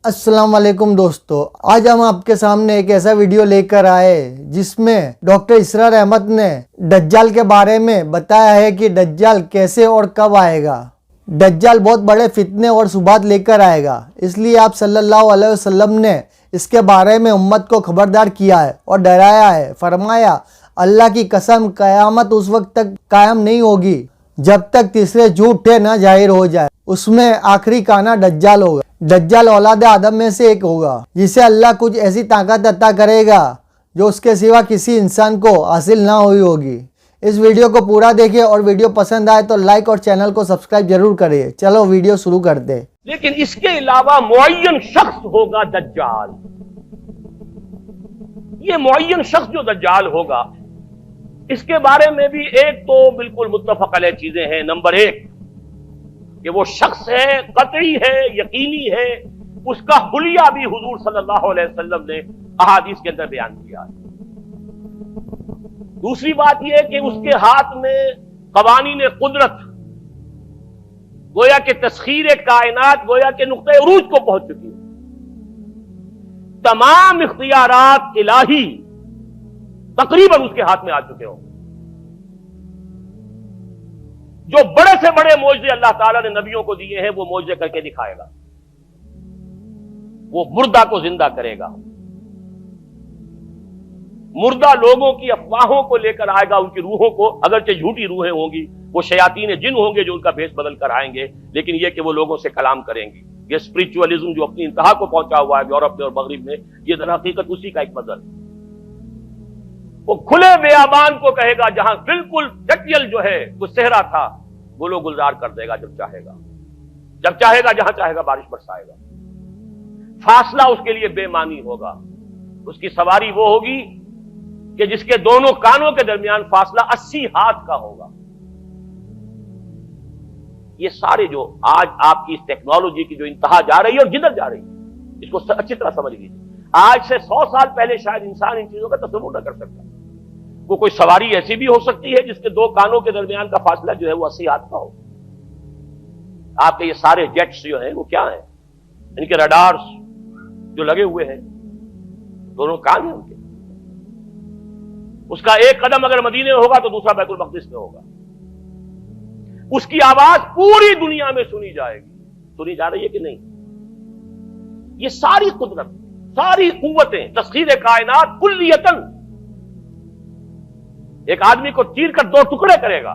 السلام علیکم دوستو، آج ہم آپ کے سامنے ایک ایسا ویڈیو لے کر آئے جس میں ڈاکٹر اسرار احمد نے دجال کے بارے میں بتایا ہے کہ دجال کیسے اور کب آئے گا۔ دجال بہت بڑے فتنے اور شبہات لے کر آئے گا، اس لیے آپ صلی اللہ علیہ وسلم نے اس کے بارے میں امت کو خبردار کیا ہے اور ڈرایا ہے۔ فرمایا، اللہ کی قسم قیامت اس وقت تک قائم نہیں ہوگی جب تک تیسرے جھوٹے نہ ظاہر ہو جائے۔ اس میں آخری کانا دجال ہوگا۔ دجال اولاد آدم میں سے ایک ہوگا جسے اللہ کچھ ایسی طاقت عطا کرے گا جو اس کے سوا کسی انسان کو حاصل نہ ہوئی ہوگی۔ اس ویڈیو کو پورا دیکھیں اور ویڈیو پسند آئے تو لائک اور چینل کو سبسکرائب ضرور کریں۔ چلو ویڈیو شروع کرتے ہیں۔ لیکن اس کے علاوہ معین شخص ہوگا دجال۔ یہ معین شخص جو دجال ہوگا اس کے بارے میں بھی ایک تو بالکل متفق علیہ چیزیں ہیں۔ نمبر ایک کہ وہ شخص ہے، قطعی ہے، یقینی ہے، اس کا حلیہ بھی حضور صلی اللہ علیہ وسلم نے احادیث کے اندر بیان کیا ہے۔ دوسری بات یہ ہے کہ اس کے ہاتھ میں قوانین قدرت، گویا کہ تسخیر کائنات، گویا کہ نقطہ عروج کو پہنچ چکی ہے۔ تمام اختیارات الہی تقریباً اس کے ہاتھ میں آ چکے ہوں۔ جو بڑے سے بڑے معجزے اللہ تعالیٰ نے نبیوں کو دیے ہیں وہ معجزے کر کے دکھائے گا۔ وہ مردہ کو زندہ کرے گا، مردہ لوگوں کی افواہوں کو لے کر آئے گا، ان کی روحوں کو، اگرچہ جھوٹی روحیں ہوں گی، وہ شیاطین جن ہوں گے جو ان کا بھیس بدل کر آئیں گے، لیکن یہ کہ وہ لوگوں سے کلام کریں گے۔ یہ اسپرچولیزم جو اپنی انتہا کو پہنچا ہوا ہے یورپ میں اور مغرب میں، یہ در حقیقت اسی کا ایک مظہر ہے۔ وہ کھلے بیابان کو کہے گا جہاں بالکل ڈٹیل جو ہے وہ صحرا تھا، وہ لوگ گلزار کر دے گا جب چاہے گا، جب چاہے گا، جہاں چاہے گا بارش برسائے گا۔ فاصلہ اس کے لیے بے معنی ہوگا۔ اس کی سواری وہ ہوگی کہ جس کے دونوں کانوں کے درمیان فاصلہ 80 ہاتھ کا ہوگا۔ یہ سارے جو آج آپ کی اس ٹیکنالوجی کی جو انتہا جا رہی ہے اور جدھر جا رہی ہے، اس کو اچھی طرح سمجھ لیجیے۔ آج سے 100 سال پہلے شاید انسان ان چیزوں کا تصور نہ کر سکتا۔ وہ کوئی سواری ایسی بھی ہو سکتی ہے جس کے دو کانوں کے درمیان کا فاصلہ جو ہے وہ 80 ہاتھ کا ہو۔ آپ کے یہ سارے جیٹس جو ہیں وہ کیا ہیں؟ ان کے رڈارز جو لگے ہوئے ہیں، دونوں کان ہیں ان کے۔ اس کا ایک قدم اگر مدینے میں ہوگا تو دوسرا بیت المقدس میں ہوگا۔ اس کی آواز پوری دنیا میں سنی جائے گی۔ سنی جا رہی ہے کہ نہیں؟ یہ ساری قدرت، ساری قوتیں، تسخیر کائنات کلیتاً ایک آدمی کو چیر کر دو ٹکڑے کرے گا،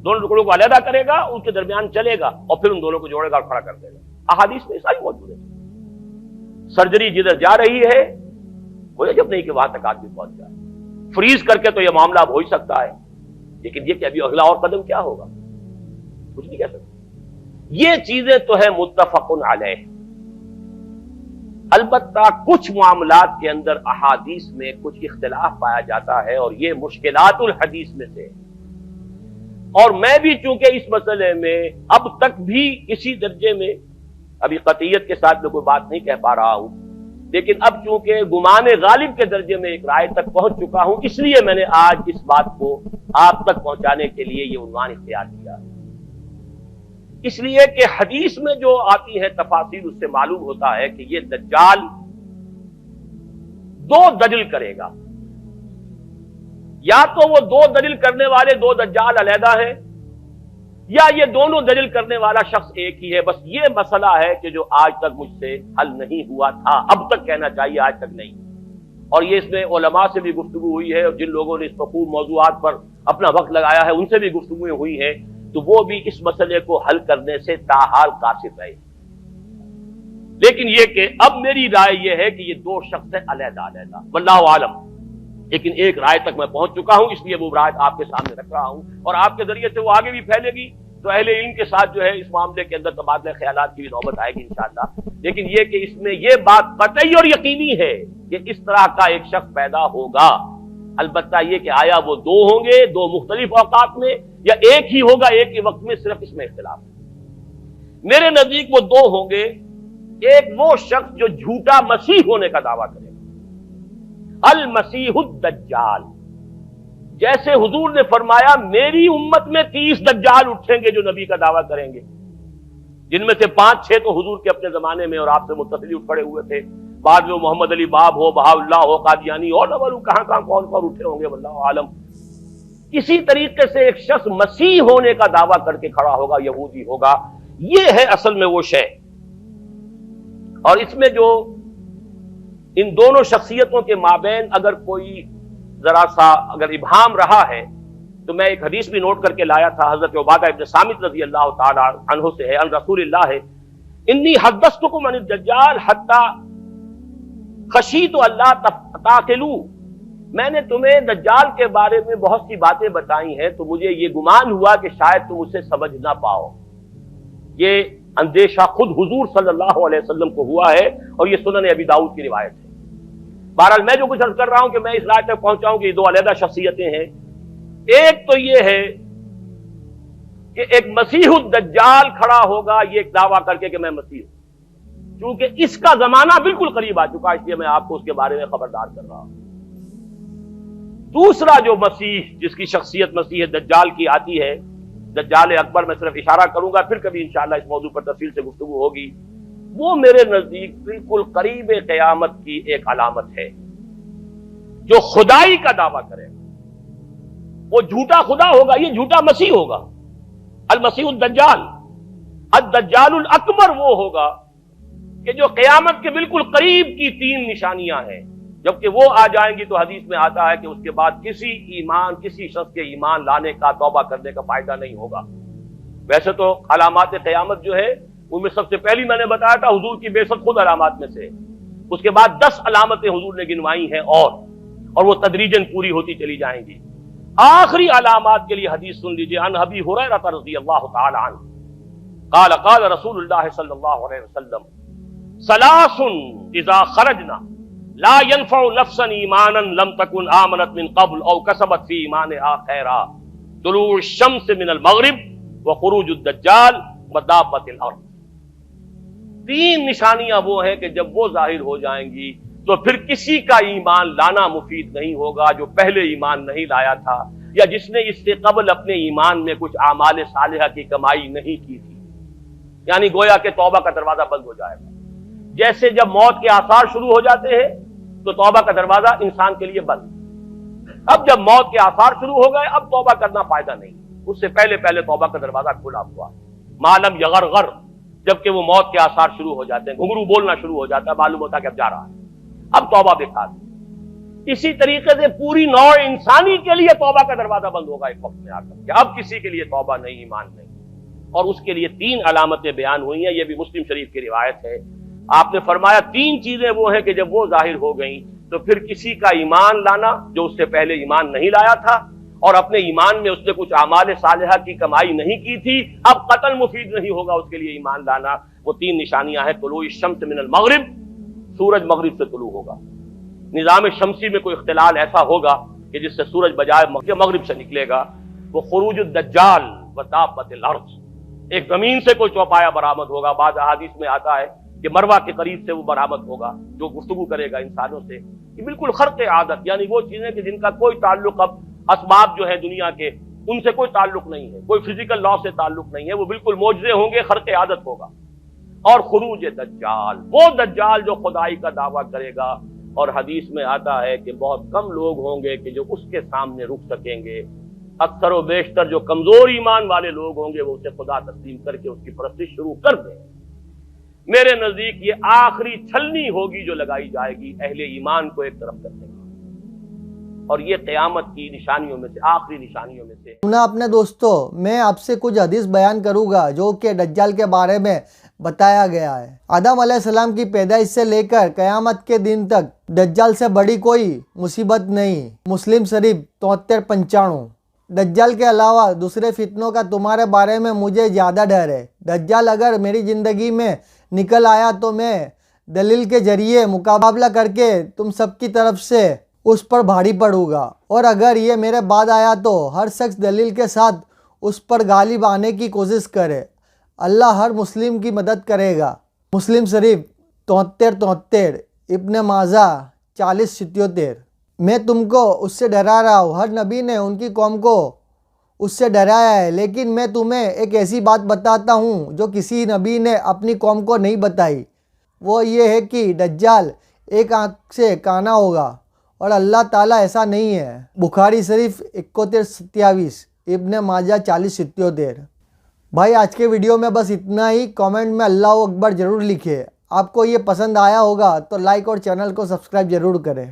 دونوں ٹکڑوں کو علیحدہ کرے گا، ان کے درمیان چلے گا اور پھر ان دونوں کو جوڑے گا اور کھڑا کر دے گا۔ احادیث میں ساری موجود ہے۔ سرجری جدھر جا رہی ہے وہ جب نہیں کہ وہاں تک آدمی پہنچ جائے۔ فریز کر کے تو یہ معاملہ اب ہو ہی سکتا ہے، لیکن یہ کہ ابھی اگلا اور قدم کیا ہوگا کچھ نہیں کہہ سکتے۔ یہ چیزیں تو ہے متفق علیہ۔ البتہ کچھ معاملات کے اندر احادیث میں کچھ اختلاف پایا جاتا ہے اور یہ مشکلات الحدیث میں سے، اور میں بھی چونکہ اس مسئلے میں اب تک بھی کسی درجے میں ابھی قطعیت کے ساتھ میں کوئی بات نہیں کہہ پا رہا ہوں، لیکن اب چونکہ گمان غالب کے درجے میں ایک رائے تک پہنچ چکا ہوں، اس لیے میں نے آج اس بات کو آپ تک پہنچانے کے لیے یہ عنوان اختیار کیا۔ اس لیے کہ حدیث میں جو آتی ہے تفاصیل، اس سے معلوم ہوتا ہے کہ یہ دجال دو دجل کرے گا۔ یا تو وہ دو دجل کرنے والے دو دجال علیحدہ ہیں، یا یہ دونوں دجل کرنے والا شخص ایک ہی ہے۔ بس یہ مسئلہ ہے کہ جو آج تک مجھ سے حل نہیں ہوا تھا، اب تک کہنا چاہیے آج تک نہیں۔ اور یہ اس میں علماء سے بھی گفتگو ہوئی ہے، اور جن لوگوں نے اس مفہوم موضوعات پر اپنا وقت لگایا ہے ان سے بھی گفتگویں ہوئی ہیں، تو وہ بھی اس مسئلے کو حل کرنے سے تاحال قاصر رہے۔ لیکن یہ کہ اب میری رائے یہ ہے کہ یہ دو شخص ہیں علیحدہ علیحدہ، واللہ عالم۔ لیکن ایک رائے تک میں پہنچ چکا ہوں، اس لیے وہ رائے آپ کے سامنے رکھ رہا ہوں، اور آپ کے ذریعے سے وہ آگے بھی پھیلے گی تو اہل علم کے ساتھ جو ہے اس معاملے کے اندر تبادلہ خیالات کی بھی نوبت آئے گی انشاءاللہ۔ لیکن یہ کہ اس میں یہ بات قطعی اور یقینی ہے کہ اس طرح کا ایک شخص پیدا ہوگا۔ البتہ یہ کہ آیا وہ دو ہوں گے دو مختلف اوقات میں، یا ایک ہی ہوگا ایک ہی وقت میں، صرف اس میں اختلاف ہے۔ میرے نزدیک وہ دو ہوں گے۔ ایک وہ شخص جو جھوٹا مسیح ہونے کا دعویٰ کرے گا، المسیح الدجال، جیسے حضور نے فرمایا میری امت میں 30 دجال اٹھیں گے جو نبی کا دعویٰ کریں گے، جن میں سے 5-6 تو حضور کے اپنے زمانے میں اور آپ سے متصل اٹھ کھڑے ہوئے تھے. بعد میں محمد علی باب ہو، بہاء اللہ ہو، قادیانی ہو، نہ معلوم کہاں کہاں کون کون اٹھے ہوں گے، واللہ عالم. کسی طریقے سے ایک شخص مسیح ہونے کا دعویٰ کر کے کھڑا ہوگا، یہودی ہوگا. یہ ہے اصل میں وہ شے. اور اس میں جو ان دونوں شخصیتوں کے مابین اگر کوئی ذرا سا اگر ابہام رہا ہے تو میں ایک حدیث بھی نوٹ کر کے لایا تھا، حضرت عبادہ ابن صامت رضی اللہ تعالی عنہ سے ہے، ان رسول اللہ ہے، انی حدثتکم عن الدجال حتی خشیت اللہ تعقلوا. میں نے تمہیں دجال کے بارے میں بہت سی باتیں بتائی ہیں تو مجھے یہ گمان ہوا کہ شاید تم اسے سمجھ نہ پاؤ. یہ اندیشہ خود حضور صلی اللہ علیہ وسلم کو ہوا ہے اور یہ سنن ابی داؤد کی روایت ہے. بہرحال میں جو کچھ عرض کر رہا ہوں کہ میں اس رائے تک پہنچاؤں کہ یہ دو علیحدہ شخصیتیں ہیں. ایک تو یہ ہے کہ ایک مسیح الدجال کھڑا ہوگا یہ ایک دعویٰ کر کے کہ میں مسیح ہوں، چونکہ اس کا زمانہ بالکل قریب آ چکا، اس لیے میں آپ کو اس کے بارے میں خبردار کر رہا ہوں. دوسرا جو مسیح جس کی شخصیت مسیح دجال کی آتی ہے، دجال اکبر، میں صرف اشارہ کروں گا، پھر کبھی انشاءاللہ اس موضوع پر تفصیل سے گفتگو ہوگی. وہ میرے نزدیک بالکل قریب قیامت کی ایک علامت ہے. جو خدائی کا دعویٰ کرے وہ جھوٹا خدا ہوگا، یہ جھوٹا مسیح ہوگا. المسیح الدجال، الدجال الاکبر وہ ہوگا کہ جو قیامت کے بالکل قریب کی 3 نشانیاں ہیں. جبکہ وہ آ جائیں گی تو حدیث میں آتا ہے کہ اس کے بعد کسی شخص کے ایمان لانے کا، توبہ کرنے کا فائدہ نہیں ہوگا. ویسے تو علامات قیامت جو ہے ان میں سب سے پہلی میں نے بتایا تھا حضور کی بعثت خود علامات میں سے. اس کے بعد 10 علامتیں حضور نے گنوائی ہیں اور وہ تدریجاً پوری ہوتی چلی جائیں گی. آخری علامات کے لیے حدیث سن لیجیے. عن ابی ہریرہ رضی اللہ تعالی عنہ قال قال رسول اللہ صلی اللہ علیہ وسلم ثلاث اذا خرجنا لا ينفع نفسا ایمانا لم تكن آمنت من قبل او کسبت فی ایمانها خیرا طلوع الشمس من المغرب وخروج الدجال ودابۃ الارض. 3 نشانیاں وہ ہیں کہ جب وہ ظاہر ہو جائیں گی تو پھر کسی کا ایمان لانا مفید نہیں ہوگا جو پہلے ایمان نہیں لایا تھا یا جس نے اس سے قبل اپنے ایمان میں کچھ اعمال صالحہ کی کمائی نہیں کی تھی. یعنی گویا کہ توبہ کا دروازہ بند ہو جائے گا. جیسے جب موت کے آثار شروع ہو جاتے ہیں تو توبہ کا دروازہ انسان کے لیے بند. اب جب موت کے آثار شروع ہو گئے اب توبہ کرنا فائدہ نہیں. اس سے پہلے توبہ کا دروازہ کھلا ہوا. معلوم یغرغر، جبکہ وہ موت کے آثار شروع ہو جاتے ہیں، گھنگرو بولنا شروع ہو جاتا ہے، معلوم ہوتا ہے کہ اب جا رہا ہے، اب توبہ بیکار. اسی طریقے سے پوری نوع انسانی کے لیے توبہ کا دروازہ بند ہوگا ایک وقت میں آ کر کہ اب کسی کے لیے توبہ نہیں، ایمان نہیں. اور اس کے لیے 3 علامتیں بیان ہوئی ہیں. یہ بھی مسلم شریف کی روایت ہے. آپ نے فرمایا 3 چیزیں وہ ہیں کہ جب وہ ظاہر ہو گئیں تو پھر کسی کا ایمان لانا جو اس سے پہلے ایمان نہیں لایا تھا اور اپنے ایمان میں اس نے کچھ اعمال صالحہ کی کمائی نہیں کی تھی، اب قتل مفید نہیں ہوگا اس کے لیے ایمان لانا. وہ 3 نشانیاں ہیں. طلوع الشمس من المغرب، سورج مغرب سے طلوع ہوگا. نظام شمسی میں کوئی اختلال ایسا ہوگا کہ جس سے سورج بجائے مغرب سے نکلے گا. وہ خروج الدجال ودابۃ الارض، ایک زمین سے کوئی چوپایا برآمد ہوگا. بعض احادیث میں آتا ہے کہ مروہ کے قریب سے وہ برآمد ہوگا جو گفتگو کرے گا انسانوں سے. یہ بالکل خرق عادت، یعنی وہ چیزیں کہ جن کا کوئی تعلق اب اسباب جو ہے دنیا کے ان سے کوئی تعلق نہیں ہے، کوئی فزیکل لا سے تعلق نہیں ہے، وہ بالکل معجزے ہوں گے، خرق عادت ہوگا. اور خروج دجال، وہ دجال جو خدائی کا دعویٰ کرے گا. اور حدیث میں آتا ہے کہ بہت کم لوگ ہوں گے کہ جو اس کے سامنے رک سکیں گے. اکثر و بیشتر جو کمزور ایمان والے لوگ ہوں گے وہ اسے خدا تسلیم کر کے اس کی پرستش شروع کر دیں. میرے نزدیک یہ آخری چھلنی ہوگی جو لگائی جائے گی اہل ایمان کو ایک طرف کرنے کی، اور یہ قیامت کی نشانیوں میں سے آخری نشانیوں میں سے. اپنے دوستو، میں آپ سے کچھ حدیث بیان کروں گا جو کہ دجال کے بارے میں بتایا گیا ہے. آدم علیہ السلام کی پیدائش سے لے کر قیامت کے دن تک دجال سے بڑی کوئی مصیبت نہیں. مسلم شریف 73-95. دجال کے علاوہ دوسرے فتنوں کا تمہارے بارے میں مجھے زیادہ ڈر ہے. دجال اگر میری زندگی میں نکل آیا تو میں دلیل کے ذریعے مقابلہ کر کے تم سب کی طرف سے اس پر بھاری پڑوں گا، اور اگر یہ میرے بعد آیا تو ہر شخص دلیل کے ساتھ اس پر غالب آنے کی کوشش کرے. اللہ ہر مسلم کی مدد کرے گا. مسلم شریف 73-73. ابن ماجہ 40-77. میں تم کو اس سے ڈرا رہا ہوں، ہر نبی نے ان کی قوم کو اس سے ڈرایا ہے، لیکن میں تمہیں ایک ایسی بات بتاتا ہوں جو کسی نبی نے اپنی قوم کو نہیں بتائی، وہ یہ ہے کہ دجال ایک آنکھ سے کانا ہوگا، اور اللہ تعالیٰ ایسا نہیں ہے۔ بخاری شریف 71:27، ابن ماجہ 40:77۔ بھائی آج کے ویڈیو میں بس اتنا ہی۔ کامنٹ میں اللہ اکبر ضرور لکھے۔ آپ کو یہ پسند آیا ہوگا تو لائک اور چینل کو سبسکرائب ضرور کریں۔